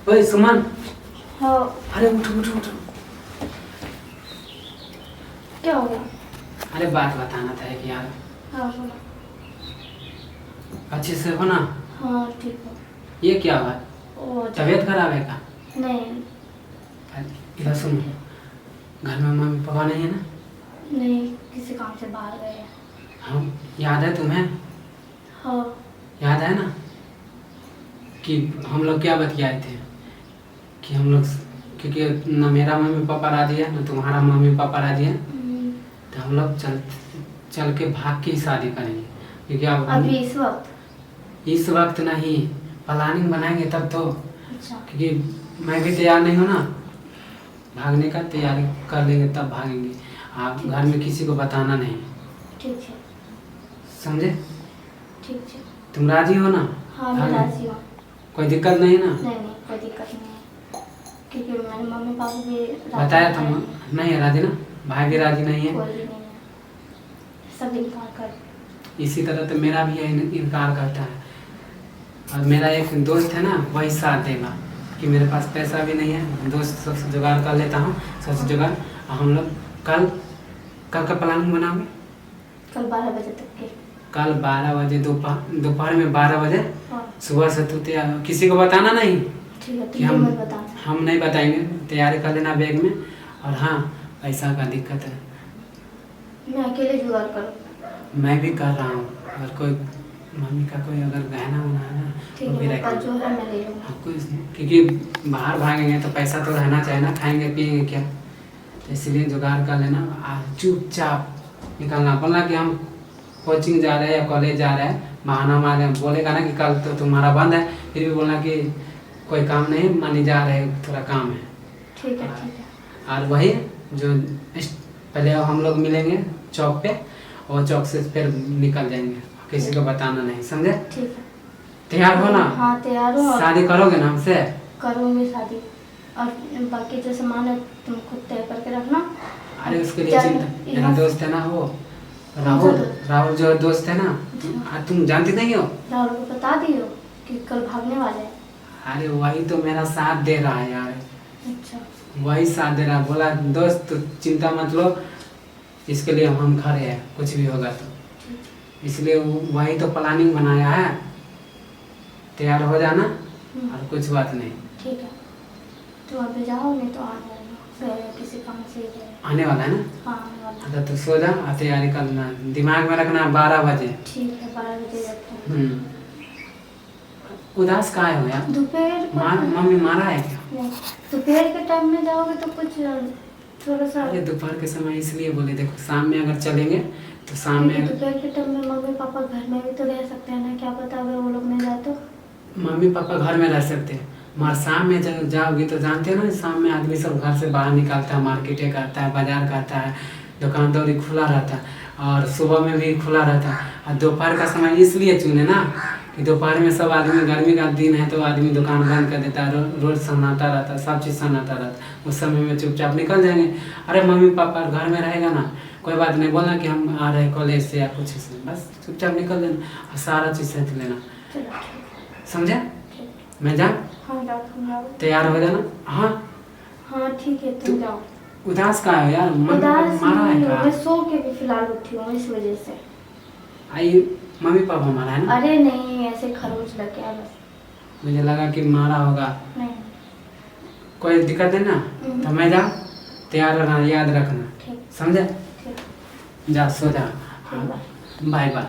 ओए सुमन। हाँ। अरे उठो उठो उठो। क्या हो गया? अरे बात बताना था एक यार। हाँ बोलो। अच्छे से हो ना? हाँ ठीक हो। ये क्या हुआ? ओ तबीयत खराब है क्या? नहीं। इधर सुनो, घर में मम्मी पापा नहीं है ना? नहीं, किसी काम से बाहर गए हैं। हम याद है तुम्हें? हाँ। याद है ना कि हम लोग क्या बतियाए थे कि हम लोग, क्योंकि न मेरा मम्मी पापा राजी है न तुम्हारा मम्मी पापा राजी है, तो हम लोग चल के भाग के ही शादी करेंगे। क्योंकि अब अभी इस वक्त नहीं, प्लानिंग बनाएंगे तब तो। अच्छा। क्योंकि मैं भी तैयार नहीं हूँ ना, भागने का तैयारी कर लेंगे तब भागेंगे। आप घर में किसी को बताना नहीं, ठीक है। समझे? ठीक है। तुम राजी हो ना? हाँ मैं राजी हूँ। कोई दिक्कत नहीं ना? नहीं नहीं, कोई दिक्कत नहीं है, क्योंकि मेरे मम्मी पापा भी बताया था नहीं है राजी ना? भाई भी राजी नहीं है? कोई भी नहीं है, सब इनकार कर। इसी तरह तो मेरा भी इनकार करता है। और मेरा एक दोस्त है ना, वही साथ देगा कि मेरे पास पैसा भी नहीं है, दोस्त सबसे जुगाड़ कर लेता हूँ, सबसे जुगाड़। और हम लोग कल का प्लानिंग बनाओगे? कल 12 बजे तक के। कल 12 बजे, दोपहर में 12 बजे। हाँ। सुबह से तू तैयार, किसी को बताना नहीं ठीक है, कि तुम मत बताना। हम नहीं बताएंगे, तैयारी कर लेना बैग में। और हाँ, पैसा का दिक्कत है, मैं अकेले जुगाड़ करूँ? मैं भी कर रहा हूँ। अगर कोई मम्मी का कोई अगर गहना वना है ना, ठीक वो भी है, रख कल जो है मैं ले लूँगा। हाँ, कुछ नहीं, क्योंकि बाहर भागेंगे तो पैसा तो रहना चाहिए ना, खाएंगे पिएंगे क्या, तो इसलिए जुगाड़ कर लेना। चुपचाप निकलना, बोलना कि हम कोचिंग जा रहे हैं या कॉलेज जा रहे हैं, बहाना मारे बोलेगा ना कि कल तो तुम्हारा बंद है, फिर भी बोलना कि कोई काम नहीं, मानी जा रहे थोड़ा काम है। ठीक है ठीक है। और वही जो पहले हम लोग मिलेंगे चौक पे, और चौक से फिर निकल जाएंगे, किसी को बताना नहीं, समझे? ठीक है। तैयार हो ना? हाँ तैयार हूँ। शादी करोगे ना हमसे? करूँगी शादी, और बाकी जो सामान है तुम खुद तय करके रखना। अरे उसके लिए चिंता, मेरा दोस्त है ना वो राहुल, राहुल जो दोस्त है ना, तुम जानती नहीं हो? राहुल को बता दियो कि कल भागने वाले हैं। अरे वही तो मेरा साथ दे रहा है यार। अच्छा। वही साथ दे रहा है, बोला दोस्त तो चिंता मत लो, इसके लिए हम खड़े हैं, कुछ भी होगा तो। इसलिए वही तो प्लानिंग बनाया है, तैयार हो जाना और कुछ बात नहीं। ठीक है, तुम अभी जाओ, नहीं तो आने वाला किसी काम से ही जाए। आने वाला है ना? हाँ आने वाला। अच्छा तो सो जा और तैयारी करना, दिमाग में रखना 12 बजे। ठीक है, 12 बजे रखते हैं। उदास कहाँ हो यार? दोपहर मम्मी मारा है क्या? नहीं, दोपहर के टाइम में जाओगे तो कुछ थोड़ा सा। अरे दोपहर के समय इसलिए बोले, देखो शाम में अगर चलेंगे तो शाम में, दोपहर के टाइम में मम्मी पापा घर में भी तो रह सकते हैं ना, क्या पता अगर वो लोग नहीं जाए तो। मम्मी पापा घर में रह सकते हैं, मगर शाम में जब जाओगी तो जानते हो ना, शाम में आदमी सब घर से बाहर निकलता है, मार्केटें करता है, बाजार करता है, दुकानदारी खुला रहता है, और सुबह में भी खुला रहता है। और दोपहर का समय इसलिए चुने ना कि दोपहर में सब आदमी, गर्मी का दिन है तो आदमी दुकान बंद कर देता है, रोड सन्नाटा रहता है, सब चीज़ सन्नाटा रहता है, उस समय में चुपचाप निकल जाएंगे। अरे मम्मी पापा घर में रहेगा ना, कोई बात नहीं, बोलना कि हम आ रहे हैं कॉलेज से या कुछ से, बस चुपचाप निकल लेना और सारा चीज़ सेट लेना, समझे? मैं जा? हाँ जाओ। तैयार हो जाना। हाँ हाँ ठीक है, तुम जाओ। उदास का है यार? उदास मारा है नहीं, क्या? मैं सो के भी फिलहाल उठी हूँ, इस वजह से। आई मम्मी पापा मारा है ना? अरे नहीं, ऐसे खरोच लग गया बस। मुझे लगा कि मारा होगा। नहीं। कोई दिक्कत है ना? तो मैं जा, तैयार रहना, याद रखना, ठीक। समझे? ठीक। जा सो जा। ठीक, बाय। Bye bye.